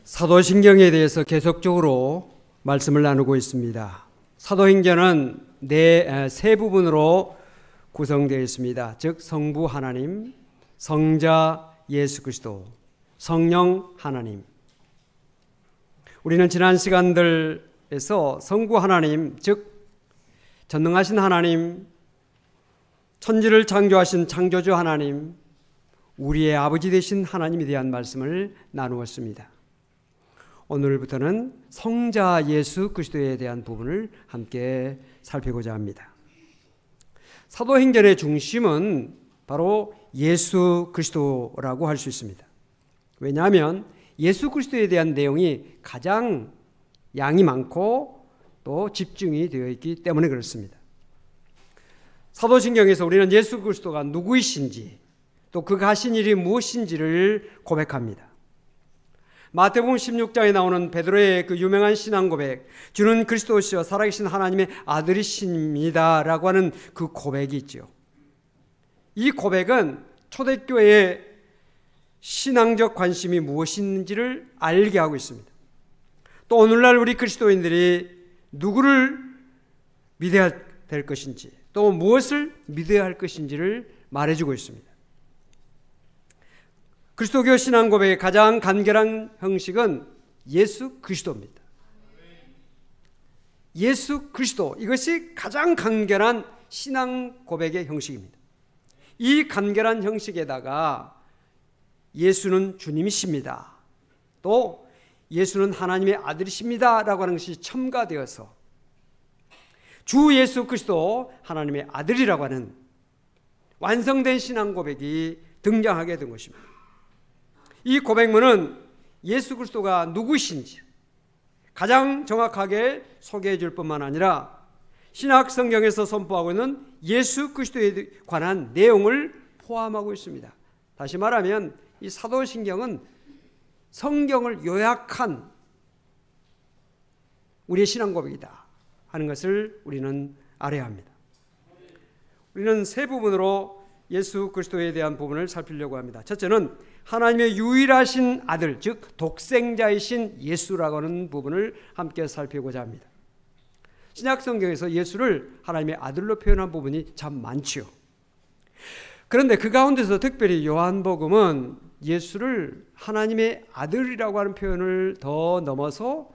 사도신경에 대해서 계속적으로 말씀을 나누고 있습니다. 사도행전은 세 부분으로 구성되어 있습니다. 즉 성부 하나님, 성자 예수 그리스도, 성령 하나님. 우리는 지난 시간들에서 성부 하나님, 즉 전능하신 하나님, 천지를 창조하신 창조주 하나님, 우리의 아버지 되신 하나님에 대한 말씀을 나누었습니다. 오늘부터는 성자 예수 그리스도에 대한 부분을 함께 살피고자 합니다. 사도행전의 중심은 바로 예수 그리스도라고 할 수 있습니다. 왜냐하면 예수 그리스도에 대한 내용이 가장 양이 많고 또 집중이 되어 있기 때문에 그렇습니다. 사도신경에서 우리는 예수 그리스도가 누구이신지 또 그가 하신 일이 무엇인지를 고백합니다. 마태복음 16장에 나오는 베드로의 그 유명한 신앙 고백, 주는 그리스도시여 살아계신 하나님의 아들이십니다 라고 하는 그 고백이 있죠. 이 고백은 초대교회의 신앙적 관심이 무엇인지를 알게 하고 있습니다. 또 오늘날 우리 그리스도인들이 누구를 믿어야 될 것인지 또 무엇을 믿어야 할 것인지를 말해주고 있습니다. 그리스도교 신앙 고백의 가장 간결한 형식은 예수 그리스도입니다. 예수 그리스도, 이것이 가장 간결한 신앙 고백의 형식입니다. 이 간결한 형식에다가 예수는 주님이십니다, 또 예수는 하나님의 아들이십니다 라고 하는 것이 첨가되어서 주 예수 그리스도 하나님의 아들이라고 하는 완성된 신앙 고백이 등장하게 된 것입니다. 이 고백문은 예수 그리스도가 누구신지 가장 정확하게 소개해 줄 뿐만 아니라 신약 성경에서 선포하고 있는 예수 그리스도에 관한 내용을 포함하고 있습니다. 다시 말하면 이 사도신경은 성경을 요약한 우리의 신앙 고백이다 하는 것을 우리는 알아야 합니다. 우리는 세 부분으로 예수 그리스도에 대한 부분을 살피려고 합니다. 첫째는 하나님의 유일하신 아들, 즉 독생자이신 예수라고 하는 부분을 함께 살피고자 합니다. 신약 성경에서 예수를 하나님의 아들로 표현한 부분이 참 많지요. 그런데 그 가운데서 특별히 요한복음은 예수를 하나님의 아들이라고 하는 표현을 더 넘어서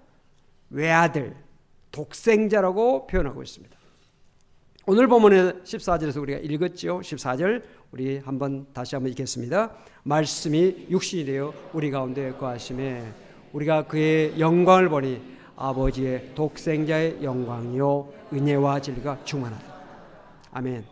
외아들, 독생자라고 표현하고 있습니다. 오늘 본문의 14절에서 우리가 읽었죠. 14절 우리 다시 한번 읽겠습니다. 말씀이 육신이 되어 우리 가운데 거하심에 우리가 그의 영광을 보니 아버지의 독생자의 영광이요 은혜와 진리가 충만하다. 아멘.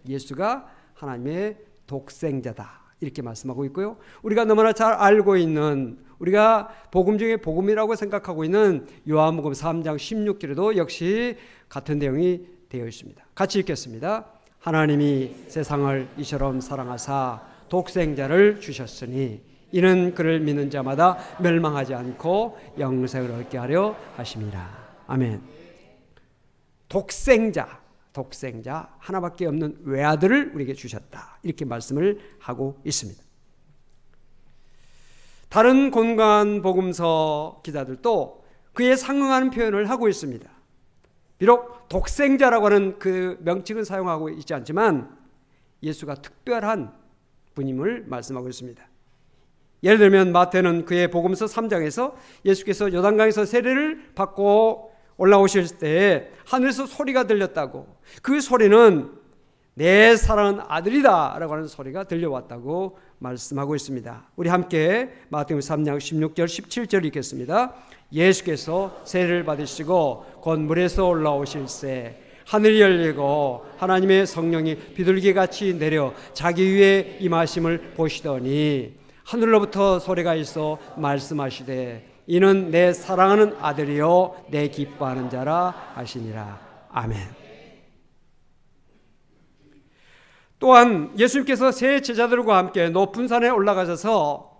예수가 하나님의 독생자다 이렇게 말씀하고 있고요. 우리가 너무나 잘 알고 있는, 우리가 복음 중에 복음이라고 생각하고 있는 요한복음 3장 16절에도 역시 같은 내용이 되어 있습니다. 같이 읽겠습니다. 하나님이 세상을 이처럼 사랑하사 독생자를 주셨으니 이는 그를 믿는 자마다 멸망하지 않고 영생을 얻게 하려 하심이라. 아멘. 독생자 하나밖에 없는 외아들을 우리에게 주셨다 이렇게 말씀을 하고 있습니다. 다른 권관 복음서 기자들도 그에 상응하는 표현을 하고 있습니다. 비록 독생자라고 하는 그 명칭은 사용하고 있지 않지만 예수가 특별한 분임을 말씀하고 있습니다. 예를 들면 마태는 그의 복음서 3장에서 예수께서 요단강에서 세례를 받고 올라오실 때 하늘에서 소리가 들렸다고, 그 소리는 내 사랑하는 아들이다 라고 하는 소리가 들려왔다고 말씀하고 있습니다. 우리 함께 마태복음 3장 16절 17절 읽겠습니다. 예수께서 세례를 받으시고 곧 물에서 올라오실새 하늘이 열리고 하나님의 성령이 비둘기같이 내려 자기 위에 임하심을 보시더니 하늘로부터 소리가 있어 말씀하시되 이는 내 사랑하는 아들이요 내 기뻐하는 자라 하시니라. 아멘. 또한 예수님께서 세 제자들과 함께 높은 산에 올라가셔서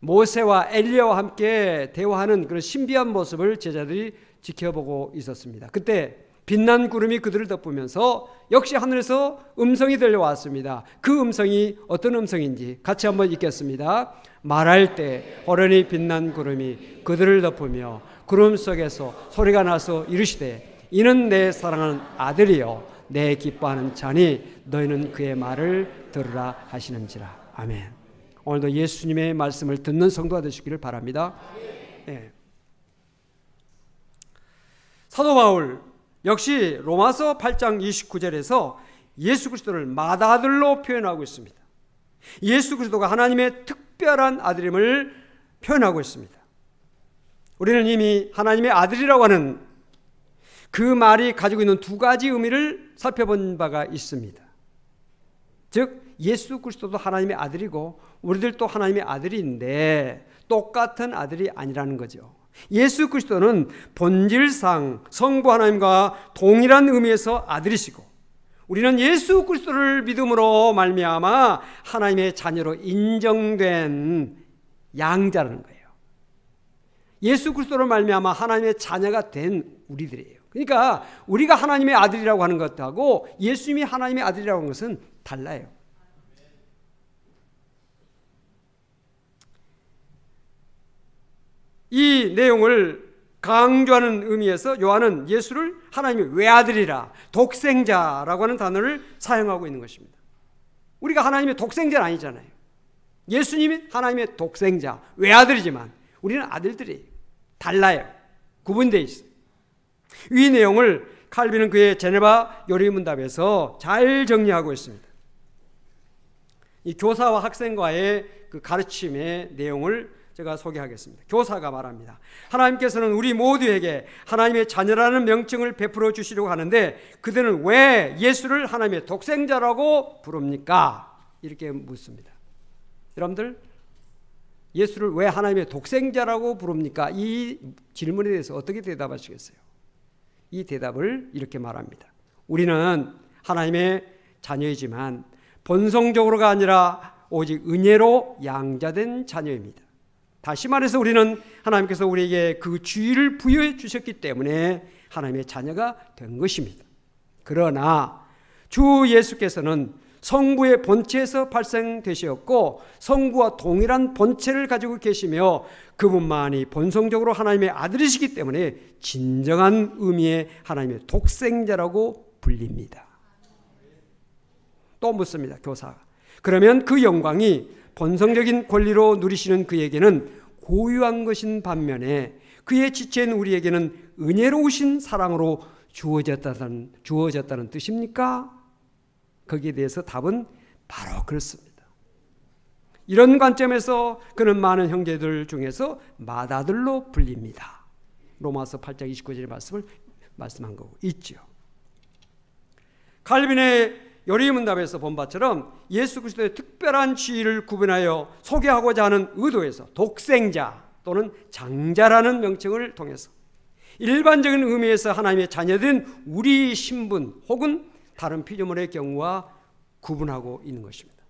모세와 엘리야와 함께 대화하는 그런 신비한 모습을 제자들이 지켜보고 있었습니다. 그때 빛난 구름이 그들을 덮으면서 역시 하늘에서 음성이 들려왔습니다. 그 음성이 어떤 음성인지 같이 한번 읽겠습니다. 말할 때 호련히 빛난 구름이 그들을 덮으며 구름 속에서 소리가 나서 이르시되 이는 내 사랑하는 아들이요 내 기뻐하는 자니 너희는 그의 말을 들으라 하시는지라. 아멘. 오늘도 예수님의 말씀을 듣는 성도가 되시기를 바랍니다. 네. 사도 바울 역시 로마서 8장 29절에서 예수 그리스도를 맏아들로 표현하고 있습니다. 예수 그리스도가 하나님의 특별한 아들임을 표현하고 있습니다. 우리는 이미 하나님의 아들이라고 하는 그 말이 가지고 있는 두 가지 의미를 살펴본 바가 있습니다. 즉 예수 그리스도도 하나님의 아들이고 우리들도 하나님의 아들인데 똑같은 아들이 아니라는 거죠. 예수 그리스도는 본질상 성부 하나님과 동일한 의미에서 아들이시고 우리는 예수 그리스도를 믿음으로 말미암아 하나님의 자녀로 인정된 양자라는 거예요. 예수 그리스도로 말미암아 하나님의 자녀가 된 우리들이에요. 그러니까 우리가 하나님의 아들이라고 하는 것하고 예수님이 하나님의 아들이라고 하는 것은 달라요. 이 내용을 강조하는 의미에서 요한은 예수를 하나님의 외아들이라 독생자라고 하는 단어를 사용하고 있는 것입니다. 우리가 하나님의 독생자는 아니잖아요. 예수님이 하나님의 독생자, 외아들이지만 우리는 아들들이에요. 달라요. 구분되어 있어요. 이 내용을 칼빈은 그의 제네바 요리문답에서 잘 정리하고 있습니다. 이 교사와 학생과의 그 가르침의 내용을 제가 소개하겠습니다. 교사가 말합니다. 하나님께서는 우리 모두에게 하나님의 자녀라는 명칭을 베풀어 주시려고 하는데 그들은 왜 예수를 하나님의 독생자라고 부릅니까? 이렇게 묻습니다. 여러분들 예수를 왜 하나님의 독생자라고 부릅니까? 이 질문에 대해서 어떻게 대답하시겠어요? 이 대답을 이렇게 말합니다. 우리는 하나님의 자녀이지만 본성적으로가 아니라 오직 은혜로 양자된 자녀입니다. 다시 말해서 우리는 하나님께서 우리에게 그 주의를 부여해 주셨기 때문에 하나님의 자녀가 된 것입니다. 그러나 주 예수께서는 성부의 본체에서 발생되셨고 성부와 동일한 본체를 가지고 계시며 그분만이 본성적으로 하나님의 아들이시기 때문에 진정한 의미의 하나님의 독생자라고 불립니다. 또 묻습니다. 교사가. 그러면 그 영광이 본성적인 권리로 누리시는 그에게는 고유한 것인 반면에 그의 지체인 우리에게는 은혜로우신 사랑으로 주어졌다는 뜻입니까? 거기에 대해서 답은 바로 그렇습니다. 이런 관점에서 그는 많은 형제들 중에서 맏아들로 불립니다. 로마서 8장 29절의 말씀을 말씀한 거고 있죠. 칼빈의 요리문답에서 본 바처럼 예수 그리스도의 특별한 지위를 구분하여 소개하고자 하는 의도에서 독생자 또는 장자라는 명칭을 통해서 일반적인 의미에서 하나님의 자녀된 우리 신분 혹은 다른 피조물의 경우와 구분하고 있는 것입니다.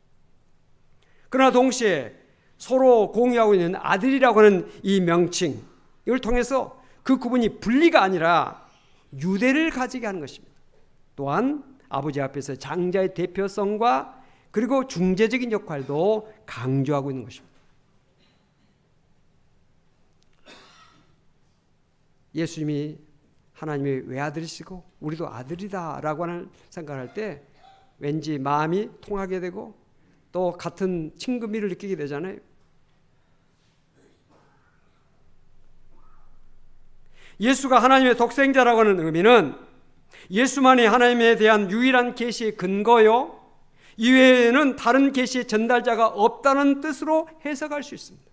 그러나 동시에 서로 공유하고 있는 아들이라고 하는 이 명칭 이걸 통해서 그 구분이 분리가 아니라 유대를 가지게 하는 것입니다. 또한 아버지 앞에서 장자의 대표성과 그리고 중재적인 역할도 강조하고 있는 것입니다. 예수님이 하나님의 외아들이시고 우리도 아들이다라고 하는 생각할 때 왠지 마음이 통하게 되고 또 같은 친근미를 느끼게 되잖아요. 예수가 하나님의 독생자라고 하는 의미는 예수만이 하나님에 대한 유일한 계시의 근거요 이외에는 다른 계시의 전달자가 없다는 뜻으로 해석할 수 있습니다.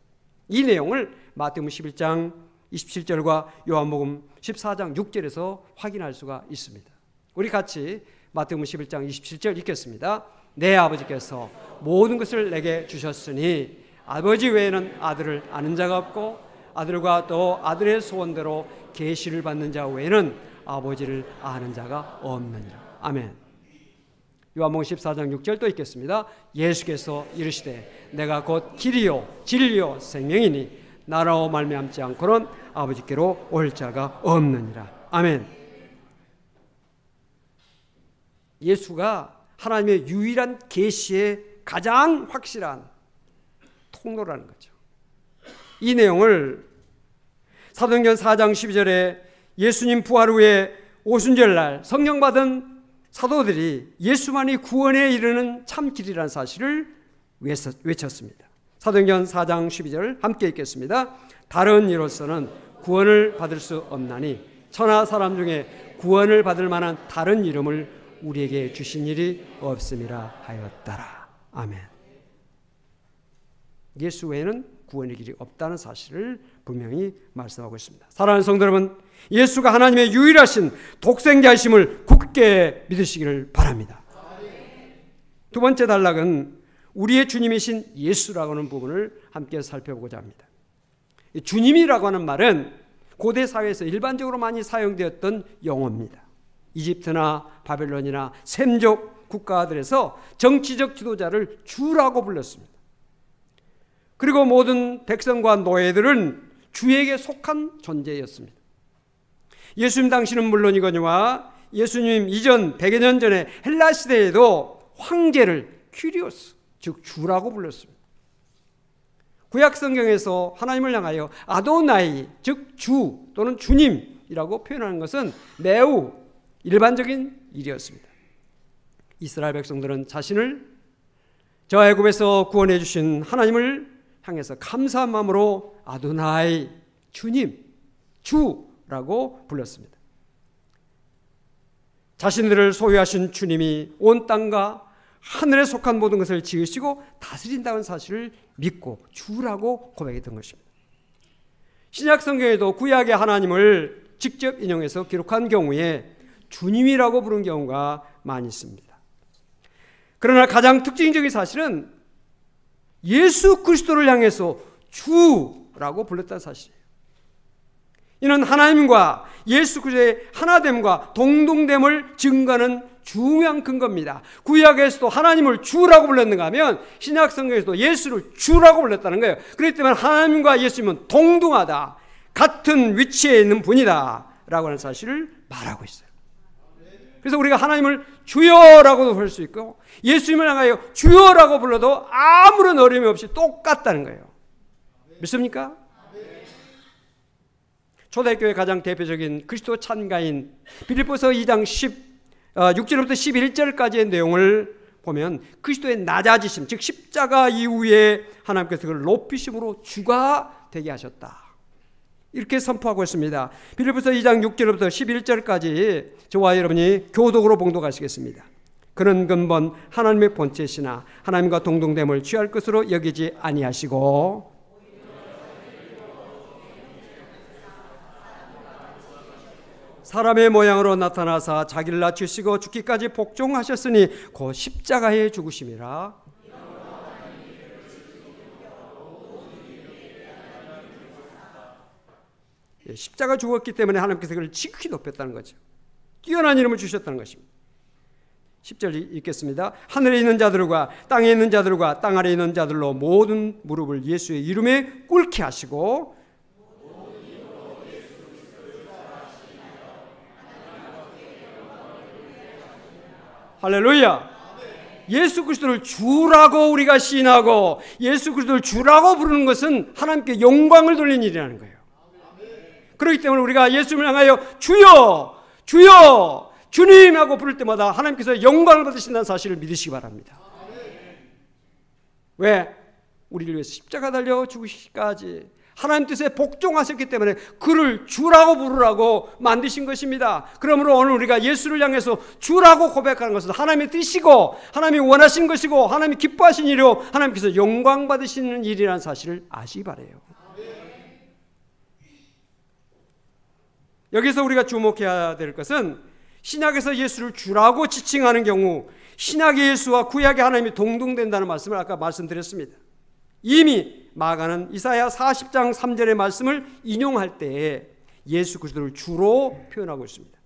이 내용을 마태복음 11장 27절과 요한복음 14장 6절에서 확인할 수가 있습니다. 우리 같이 마태복음 11장 27절 읽겠습니다. 내 아버지께서 모든 것을 내게 주셨으니 아버지 외에는 아들을 아는 자가 없고 아들과 또 아들의 소원대로 계시를 받는 자 외에는 아버지를 아는 자가 없느니라. 아멘. 요한복음 14장 6절 또 읽겠습니다. 예수께서 이르시되 내가 곧 길이요 진리요 생명이니 나로 말미암지 않고는 아버지께로 올 자가 없느니라. 아멘. 예수가 하나님의 유일한 계시의 가장 확실한 통로라는 거죠. 이 내용을 사도행전 4장 12절에 예수님 부활 후에 오순절날 성령 받은 사도들이 예수만이 구원에 이르는 참 길이라는 사실을 외쳤습니다. 사도행전 4장 12절 함께 읽겠습니다. 다른 이로서는 구원을 받을 수 없나니 천하 사람 중에 구원을 받을 만한 다른 이름을 우리에게 주신 일이 없음이라 하였더라. 아멘. 예수 외에는 구원의 길이 없다는 사실을 분명히 말씀하고 있습니다. 사랑하는 성도 여러분, 예수가 하나님의 유일하신 독생자이심을 굳게 믿으시기를 바랍니다. 두 번째 단락은 우리의 주님이신 예수라고 하는 부분을 함께 살펴보고자 합니다. 주님이라고 하는 말은 고대 사회에서 일반적으로 많이 사용되었던 용어입니다. 이집트나 바벨론이나 셈족 국가들에서 정치적 지도자를 주라고 불렀습니다. 그리고 모든 백성과 노예들은 주에게 속한 존재였습니다. 예수님 당시는 물론이거니와 예수님 이전 100여 년 전에 헬라 시대에도 황제를 퀴리오스, 즉 주라고 불렀습니다. 구약 성경에서 하나님을 향하여 아도나이, 즉 주 또는 주님이라고 표현하는 것은 매우 일반적인 일이었습니다. 이스라엘 백성들은 자신을 저 애굽에서 구원해 주신 하나님을 향해서 감사한 마음으로 아도나이, 주님, 주라고 불렀습니다. 자신들을 소유하신 주님이 온 땅과 하늘에 속한 모든 것을 지으시고 다스린다는 사실을 믿고 주라고 고백했던 것입니다. 신약 성경에도 구약의 하나님을 직접 인용해서 기록한 경우에 주님이라고 부른 경우가 많이 있습니다. 그러나 가장 특징적인 사실은 예수 그리스도를 향해서 주라고 불렀다는 사실이에요. 이는 하나님과 예수 그리스도의 하나됨과 동등됨을 증거하는 중요한 근거입니다. 구약에서도 하나님을 주라고 불렀는가 하면 신약 성경에서도 예수를 주라고 불렀다는 거예요. 그렇기 때문에 하나님과 예수님은 동등하다, 같은 위치에 있는 분이다 라고 하는 사실을 말하고 있어요. 그래서 우리가 하나님을 주여라고도 부를 수 있고 예수님을 향하여 주여라고 불러도 아무런 어려움이 없이 똑같다는 거예요. 믿습니까? 초대교회의 가장 대표적인 그리스도 찬가인 빌립보서 2장 6절부터 11절까지의 내용을 보면 그리스도의 낮아지심, 즉 십자가 이후에 하나님께서 그를 높이심으로 주가 되게 하셨다, 이렇게 선포하고 있습니다. 빌립보서 2장 6절부터 11절까지 저와 여러분이 교독으로 봉독하시겠습니다. 그는 근본 하나님의 본체시나 하나님과 동등됨을 취할 것으로 여기지 아니하시고 사람의 모양으로 나타나사 자기를 낮추시고 죽기까지 복종하셨으니 곧 십자가에 죽으심이라. 십자가 죽었기 때문에 하나님께서 그를 지극히 높였다는 거죠. 뛰어난 이름을 주셨다는 것입니다. 10절 읽겠습니다. 하늘에 있는 자들과 땅에 있는 자들과 땅 아래에 있는 자들로 모든 무릎을 예수의 이름에 꿇게 하시고 할렐루야. 예수 그리스도를 주라고 우리가 시인하고 예수 그리스도를 주라고 부르는 것은 하나님께 영광을 돌리는 일이라는 거예요. 그렇기 때문에 우리가 예수님을 향하여 주여, 주여, 주님하고 부를 때마다 하나님께서 영광을 받으신다는 사실을 믿으시기 바랍니다. 왜? 우리를 위해서 십자가 달려 죽으시기까지 하나님 뜻에 복종하셨기 때문에 그를 주라고 부르라고 만드신 것입니다. 그러므로 오늘 우리가 예수를 향해서 주라고 고백하는 것은 하나님의 뜻이고 하나님이 원하신 것이고 하나님이 기뻐하신 일이고 하나님께서 영광 받으시는 일이라는 사실을 아시기 바라요. 여기서 우리가 주목해야 될 것은 신약에서 예수를 주라고 지칭하는 경우 신약의 예수와 구약의 하나님이 동등된다는 말씀을 아까 말씀드렸습니다. 이미 마가는 이사야 40장 3절의 말씀을 인용할 때에 예수 그리스도를 주로 표현하고 있습니다.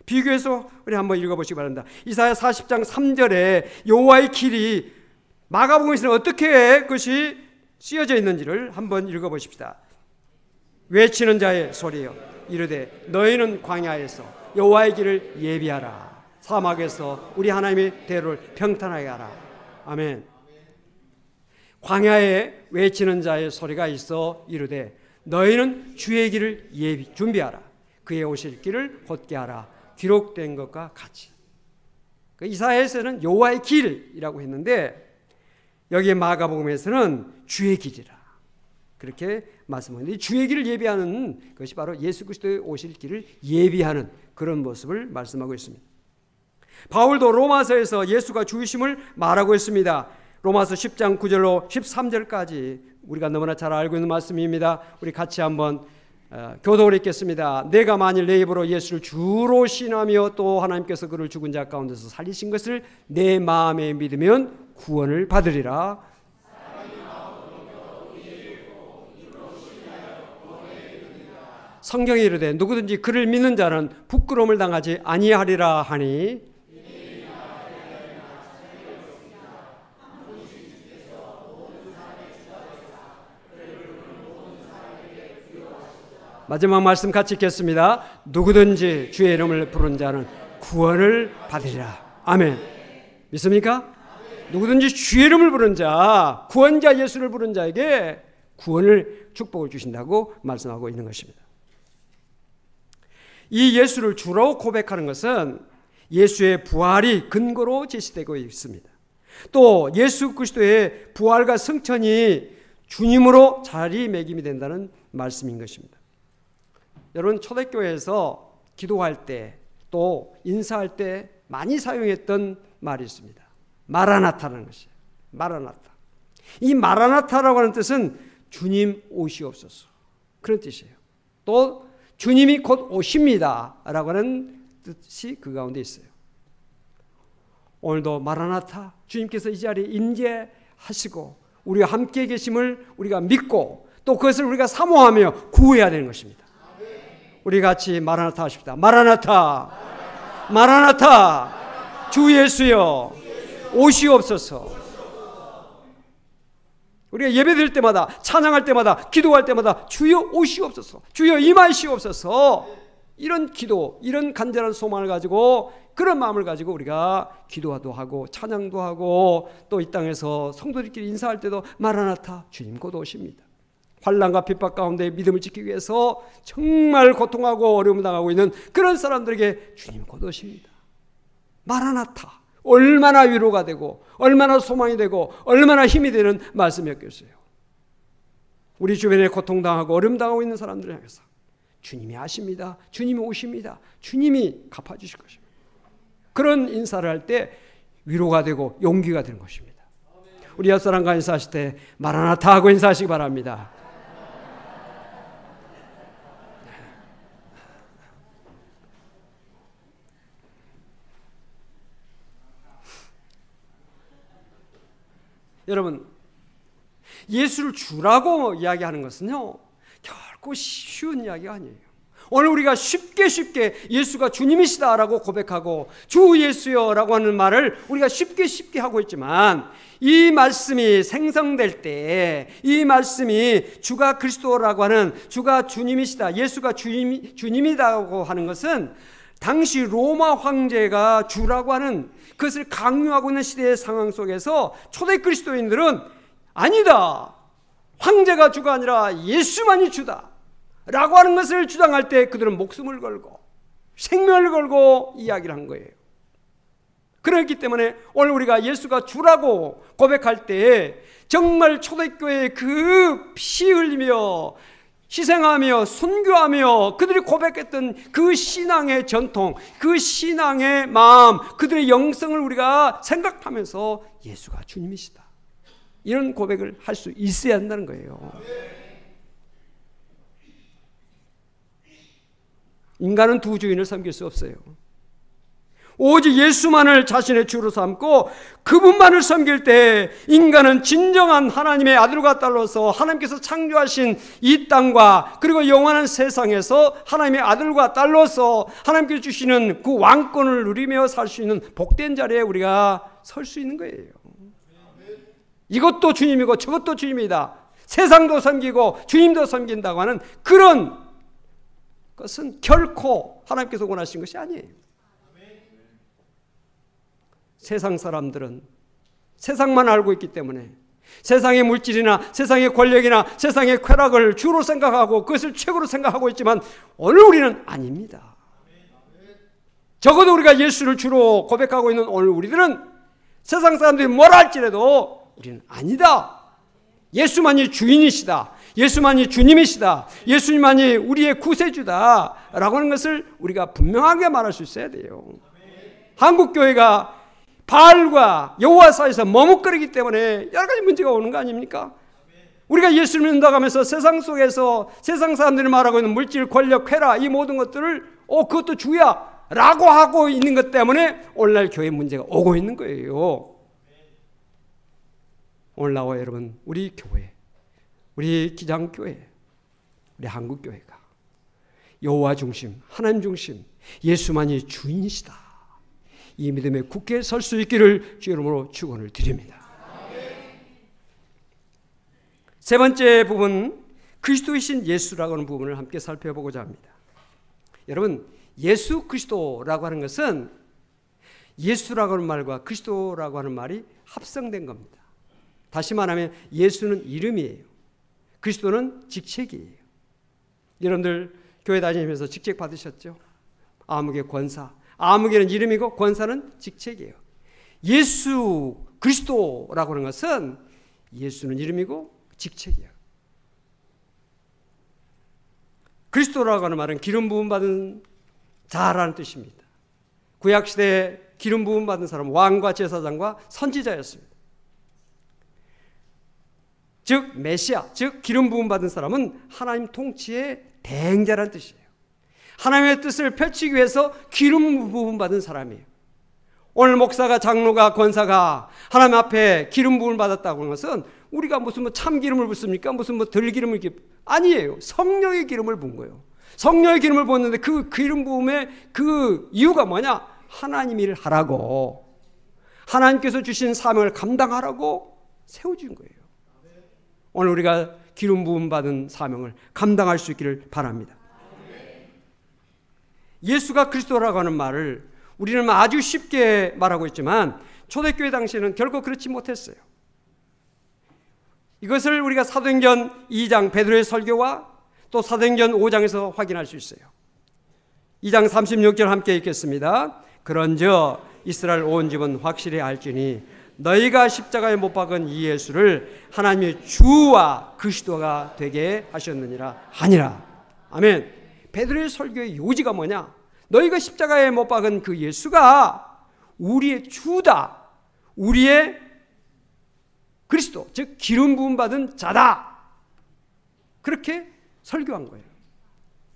비교해서 우리 한번 읽어보시기 바랍니다. 이사야 40장 3절에 여호와의 길이 마가복음에서는 어떻게 그것이 쓰여져 있는지를 한번 읽어보십시다. 외치는 자의 소리여 이르되 너희는 광야에서 여호와의 길을 예비하라. 사막에서 우리 하나님의 대로를 평탄하게 하라. 아멘. 광야에 외치는 자의 소리가 있어 이르되 너희는 주의 길을 준비하라. 그의 오실 길을 곧게 하라. 기록된 것과 같이. 이사야에서는 여호와의 길이라고 했는데 여기 마가복음에서는 주의 길이라 그렇게 말씀하는데, 주의 길을 예비하는 것이 바로 예수 그리스도의 오실 길을 예비하는 그런 모습을 말씀하고 있습니다. 바울도 로마서에서 예수가 주이심을 말하고 있습니다. 로마서 10장 9절로 13절까지 우리가 너무나 잘 알고 있는 말씀입니다. 우리 같이 한번 교독을 읽겠습니다. 내가 만일 내 입으로 예수를 주로 신하며 또 하나님께서 그를 죽은 자 가운데서 살리신 것을 내 마음에 믿으면 구원을 받으리라. 성경에 이르되 누구든지 그를 믿는 자는 부끄러움을 당하지 아니하리라 하니, 마지막 말씀 같이 읽겠습니다. 누구든지 주의 이름을 부른 자는 구원을 받으리라. 아멘. 믿습니까? 누구든지 주의 이름을 부른 자, 구원자 예수를 부른 자에게 구원을, 축복을 주신다고 말씀하고 있는 것입니다. 이 예수를 주로 고백하는 것은 예수의 부활이 근거로 제시되고 있습니다. 또 예수 그리스도의 부활과 승천이 주님으로 자리매김이 된다는 말씀인 것입니다. 여러분, 초대교회에서 기도할 때 또 인사할 때 많이 사용했던 말이 있습니다. 마라나타라는 것이에요. 마라나타. 이 마라나타라고 하는 뜻은 주님 오시옵소서, 그런 뜻이에요. 또 주님이 곧 오십니다 라고 하는 뜻이 그 가운데 있어요. 오늘도 마라나타, 주님께서 이 자리에 임재하시고 우리와 함께 계심을 우리가 믿고 또 그것을 우리가 사모하며 구해야 되는 것입니다. 우리 같이 마라나타 하십시다. 마라나타, 마라나타, 주 예수여 오시옵소서. 우리가 예배드릴 때마다, 찬양할 때마다, 기도할 때마다 주여 오시옵소서, 주여 임하시옵소서, 이런 기도, 이런 간절한 소망을 가지고, 그런 마음을 가지고 우리가 기도도 하고 찬양도 하고 또 이 땅에서 성도들끼리 인사할 때도 마라나타, 주님 곧 오십니다. 환난과 핍박 가운데 믿음을 지키기 위해서 정말 고통하고 어려움을 당하고 있는 그런 사람들에게 주님 곧 오십니다. 마라나타, 얼마나 위로가 되고 얼마나 소망이 되고 얼마나 힘이 되는 말씀이었겠어요. 우리 주변에 고통당하고 어려움당하고 있는 사람들을 향해서 주님이 아십니다, 주님이 오십니다, 주님이 갚아주실 것입니다. 그런 인사를 할 때 위로가 되고 용기가 되는 것입니다. 우리 옆 사람과 인사하실 때 마라나타 하고 인사하시기 바랍니다. 여러분, 예수를 주라고 이야기하는 것은요, 결코 쉬운 이야기가 아니에요. 오늘 우리가 쉽게 예수가 주님이시다라고 고백하고 주 예수여라고 하는 말을 우리가 쉽게 하고 있지만, 이 말씀이 생성될 때, 이 말씀이 주가 그리스도라고 하는, 주가 주님이시다, 예수가 주님이라고 하는 것은 당시 로마 황제가 주라고 하는 그것을 강요하고 있는 시대의 상황 속에서 초대 그리스도인들은 아니다, 황제가 주가 아니라 예수만이 주다 라고 하는 것을 주장할 때 그들은 목숨을 걸고 생명을 걸고 이야기를 한 거예요. 그렇기 때문에 오늘 우리가 예수가 주라고 고백할 때 정말 초대교회의 그 피 흘리며 희생하며 순교하며 그들이 고백했던 그 신앙의 전통, 그 신앙의 마음, 그들의 영성을 우리가 생각하면서 예수가 주님이시다, 이런 고백을 할 수 있어야 한다는 거예요. 인간은 두 주인을 섬길 수 없어요. 오직 예수만을 자신의 주로 삼고 그분만을 섬길 때 인간은 진정한 하나님의 아들과 딸로서 하나님께서 창조하신 이 땅과 그리고 영원한 세상에서 하나님의 아들과 딸로서 하나님께서 주시는 그 왕권을 누리며 살 수 있는 복된 자리에 우리가 설 수 있는 거예요. 이것도 주님이고 저것도 주님이다, 세상도 섬기고 주님도 섬긴다고 하는 그런 것은 결코 하나님께서 원하신 것이 아니에요. 세상 사람들은 세상만 알고 있기 때문에 세상의 물질이나 세상의 권력이나 세상의 쾌락을 주로 생각하고 그것을 최고로 생각하고 있지만 오늘 우리는 아닙니다. 적어도 우리가 예수를 주로 고백하고 있는 오늘 우리들은 세상 사람들이 뭐라 할지라도 우리는 아니다. 예수만이 주인이시다. 예수만이 주님이시다. 예수님만이 우리의 구세주다 라고 하는 것을 우리가 분명하게 말할 수 있어야 돼요. 한국교회가 바알과 여호와 사이에서 머뭇거리기 때문에 여러 가지 문제가 오는 거 아닙니까? 우리가 예수를 믿는다고 하면서 세상 속에서 세상 사람들이 말하고 있는 물질, 권력, 쾌락 이 모든 것들을 그것도 주야 라고 하고 있는 것 때문에 오늘날 교회 문제가 오고 있는 거예요. 오늘 나와 여러분, 우리 교회, 우리 기장교회, 우리 한국교회가 여호와 중심, 하나님 중심, 예수만이 주인이시다, 이 믿음에 굳게 설 수 있기를 주 이름으로 축원을 드립니다. 세 번째 부분, 그리스도이신 예수라고 하는 부분을 함께 살펴보고자 합니다. 여러분, 예수 그리스도라고 하는 것은 예수라고 하는 말과 그리스도라고 하는 말이 합성된 겁니다. 다시 말하면 예수는 이름이에요. 그리스도는 직책이에요. 여러분들 교회 다니면서 직책 받으셨죠? 아무개 권사. 아무개는 이름이고 권사는 직책이에요. 예수 그리스도라고 하는 것은 예수는 이름이고 직책이에요. 그리스도라고 하는 말은 기름 부음 받은 자라는 뜻입니다. 구약시대에 기름 부음 받은 사람, 왕과 제사장과 선지자였습니다. 즉 메시아, 즉 기름 부음 받은 사람은 하나님 통치의 대행자라는 뜻이에요. 하나님의 뜻을 펼치기 위해서 기름 부음 받은 사람이에요. 오늘 목사가, 장로가, 권사가 하나님 앞에 기름 부음을 받았다고 하는 것은 우리가 무슨 참기름을 붓습니까? 무슨 들기름을 아니에요. 성령의 기름을 부은 거예요. 성령의 기름을 부었는데 그 기름 부음의 그 이유가 뭐냐? 하나님 일을 하라고, 하나님께서 주신 사명을 감당하라고 세워준 거예요. 오늘 우리가 기름 부음 받은 사명을 감당할 수 있기를 바랍니다. 예수가 그리스도라고 하는 말을 우리는 아주 쉽게 말하고 있지만 초대교회 당시에는 결코 그렇지 못했어요. 이것을 우리가 사도행전 2장 베드로의 설교와 또 사도행전 5장에서 확인할 수 있어요. 2장 36절 함께 읽겠습니다. 그런즉 이스라엘 온 집은 확실히 알지니 너희가 십자가에 못 박은 이 예수를 하나님의 주와 그리스도가 되게 하셨느니라 하니라. 아멘. 베드로의 설교의 요지가 뭐냐? 너희가 십자가에 못 박은 그 예수가 우리의 주다, 우리의 그리스도, 즉 기름 부음 받은 자다, 그렇게 설교한 거예요.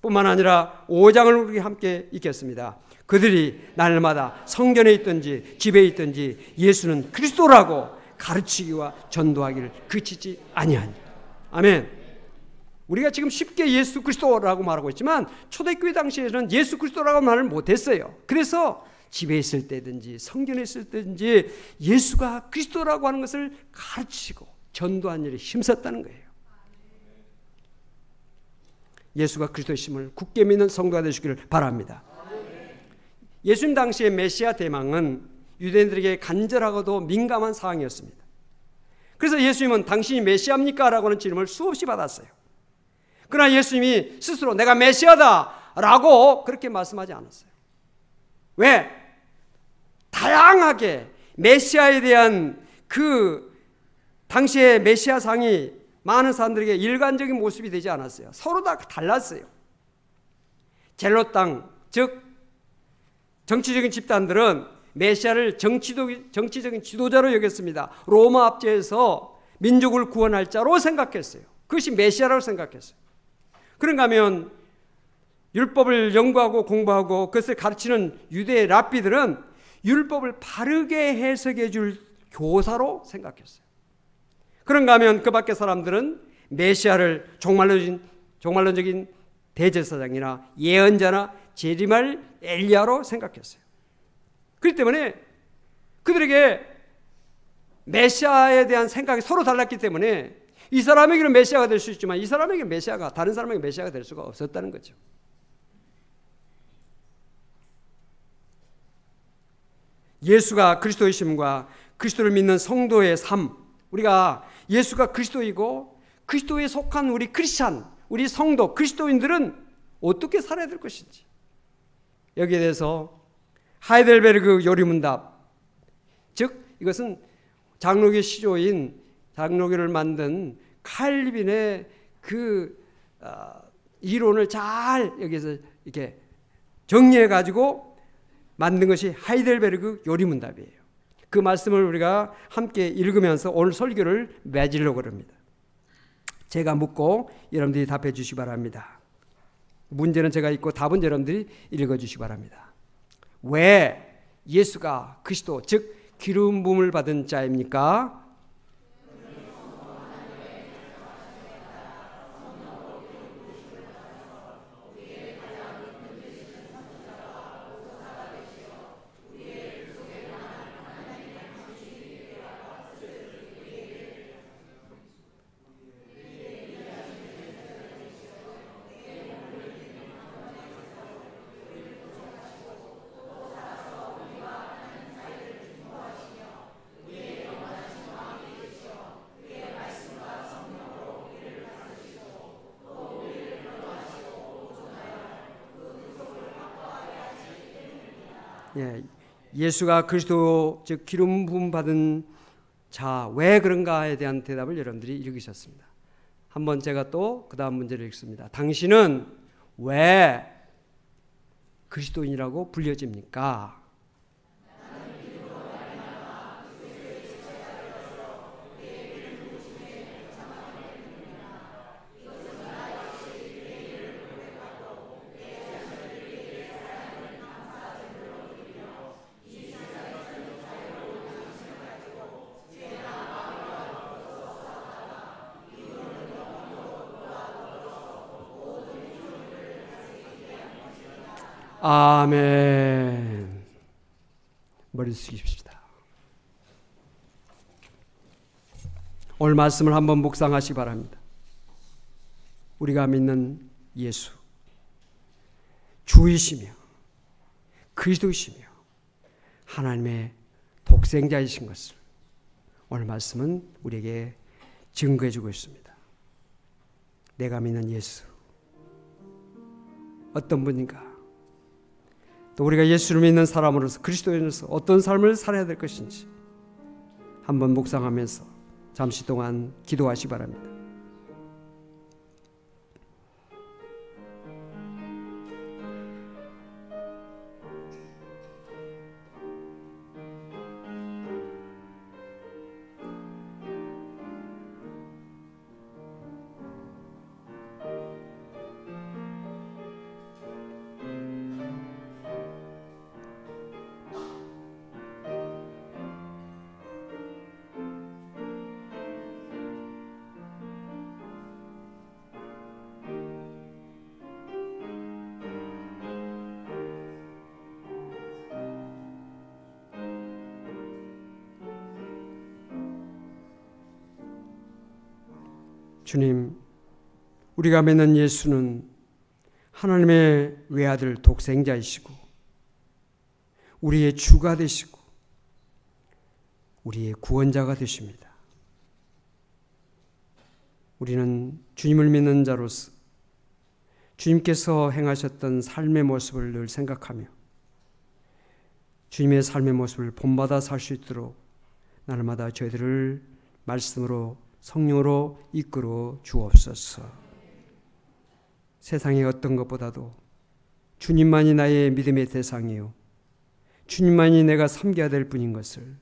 뿐만 아니라 5장을 우리 함께 읽겠습니다. 그들이 날마다 성전에 있든지 집에 있든지 예수는 그리스도라고 가르치기와 전도하기를 그치지 아니하니. 아멘. 우리가 지금 쉽게 예수 그리스도라고 말하고 있지만 초대교회 당시에는 예수 그리스도라고 말을 못했어요. 그래서 집에 있을 때든지 성전에 있을 때든지 예수가 그리스도라고 하는 것을 가르치고 전도한 일에 힘썼다는 거예요. 예수가 그리스도이심을 굳게 믿는 성도가 되시기를 바랍니다. 예수님 당시의 메시아 대망은 유대인들에게 간절하고도 민감한 상황이었습니다. 그래서 예수님은 당신이 메시아입니까? 라고 하는 질문을 수없이 받았어요. 그러나 예수님이 스스로 내가 메시아다 라고 그렇게 말씀하지 않았어요. 왜? 다양하게 메시아에 대한 그 당시의 메시아상이 많은 사람들에게 일관적인 모습이 되지 않았어요. 서로 다 달랐어요. 젤롯 땅, 즉 정치적인 집단들은 메시아를 정치적인 지도자로 여겼습니다. 로마 압제에서 민족을 구원할 자로 생각했어요. 그것이 메시아라고 생각했어요. 그런가 하면 율법을 연구하고 공부하고 그것을 가르치는 유대 랍비들은 율법을 바르게 해석해 줄 교사로 생각했어요. 그런가 하면 그 밖의 사람들은 메시아를 종말론적인 대제사장이나 예언자나 재림할 엘리야로 생각했어요. 그렇기 때문에 그들에게 메시아에 대한 생각이 서로 달랐기 때문에 이 사람에게는 메시아가 될 수 있지만 이 사람에게 메시아가, 다른 사람에게 메시아가 될 수가 없었다는 거죠. 예수가 그리스도이심과 그리스도를 믿는 성도의 삶, 우리가 예수가 그리스도이고 그리스도에 속한 우리 크리스찬, 우리 성도, 그리스도인들은 어떻게 살아야 될 것인지, 여기에 대해서 하이델베르그 요리문답, 즉 이것은 장로교 시조인 장로교를 만든 칼빈의 그 이론을 잘 여기서 이렇게 정리해 가지고 만든 것이 하이델베르그 요리문답이에요. 그 말씀을 우리가 함께 읽으면서 오늘 설교를 맺으려고 합니다. 제가 묻고 여러분들이 답해 주시기 바랍니다. 문제는 제가 있고 답은 여러분들이 읽어 주시기 바랍니다. 왜 예수가 그리스도, 즉 기름 부음을 받은 자입니까? 예수가 그리스도, 즉 기름 부음 받은 자, 왜 그런가에 대한 대답을 여러분들이 읽으셨습니다. 한번 제가 또 그 다음 문제를 읽습니다. 당신은 왜 그리스도인이라고 불려집니까? 아멘. 머리 숙이십시다. 오늘 말씀을 한번 묵상하시기 바랍니다. 우리가 믿는 예수, 주이시며 그리스도이시며 하나님의 독생자이신 것을 오늘 말씀은 우리에게 증거해 주고 있습니다. 내가 믿는 예수, 어떤 분인가? 또 우리가 예수를 믿는 사람으로서, 그리스도인으로서 어떤 삶을 살아야 될 것인지 한번 묵상하면서 잠시 동안 기도하시기 바랍니다. 주님, 우리가 믿는 예수는 하나님의 외아들 독생자이시고 우리의 주가 되시고 우리의 구원자가 되십니다. 우리는 주님을 믿는 자로서 주님께서 행하셨던 삶의 모습을 늘 생각하며 주님의 삶의 모습을 본받아 살 수 있도록 날마다 저희들을 말씀으로, 성령으로 이끌어 주옵소서. 세상의 어떤 것보다도 주님만이 나의 믿음의 대상이요, 주님만이 내가 섬겨야 될 분인 것을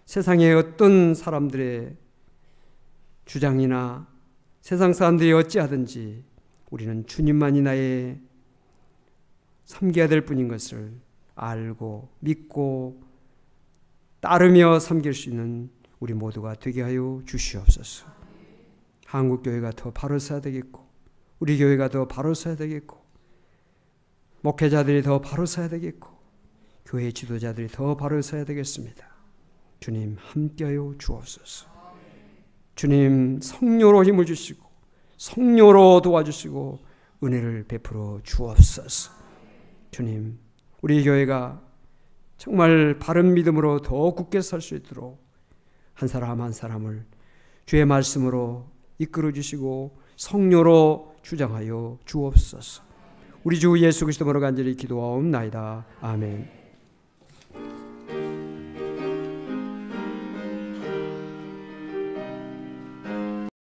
세상의 어떤 사람들의 주장이나 세상 사람들이 어찌하든지 우리는 주님만이 나의 섬겨야 될 분인 것을 알고 믿고 따르며 섬길 수 있는 우리 모두가 되게 하여 주시옵소서. 한국교회가 더 바로 서야 되겠고, 우리 교회가 더 바로 서야 되겠고, 목회자들이 더 바로 서야 되겠고, 교회 지도자들이 더 바로 서야 되겠습니다. 주님 함께하여 주옵소서. 주님 성령으로 힘을 주시고 성령으로 도와주시고 은혜를 베풀어 주옵소서. 주님, 우리 교회가 정말 바른 믿음으로 더 굳게 설 수 있도록 한 사람 한 사람을 주의 말씀으로 이끌어 주시고 성령으로 주장하여 주옵소서. 우리 주 예수 그리스도 이름으로 간절히 기도하옵나이다. 아멘.